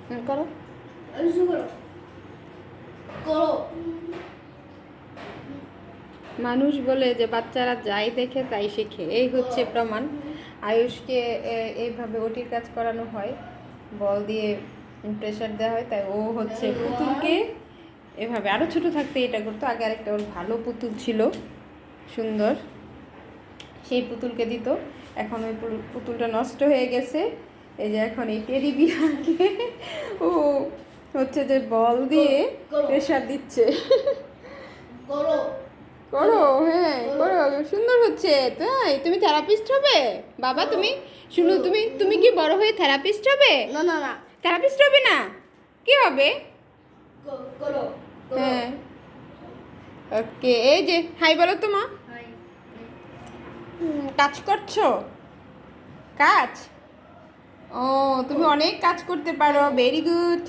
করো করো করো। মানুষ বলে যে বাচ্চারা যাই দেখে তাই শেখে, এই হচ্ছে প্রমাণ। আয়ুষকে এইভাবে ওটির কাজ করানো হয়, বল দিয়ে প্রেশার দেওয়া হয়, তাই ও হচ্ছে পুতুলকে এভাবে আরও ছোটো থাকতে এটা করতো। আগে আরেকটা ওর ভালো পুতুল ছিল সুন্দর, সেই পুতুলকে দিত। এখন ওই পুতুলটা নষ্ট হয়ে গেছে, এই যে এখন এই টেডি বিয়ারকে ও হচ্ছে যে বল দিয়ে প্রেশার দিচ্ছে। করো করো, হ্যাঁ করো, সুন্দর হচ্ছে। তাই তুমি থেরাপিস্ট হবে বাবা? তুমি শুনো, তুমি তুমি কি বড় হয়ে থেরাপিস্ট হবে? না না না থেরাপিস্ট হবে না, কি হবে? করো হ্যাঁ, ওকে। এই যে হাই বলো তো মা। কাজ করছো? কাজ? ও, তুমি অনেক কাজ করতে পারো, ভেরি গুড।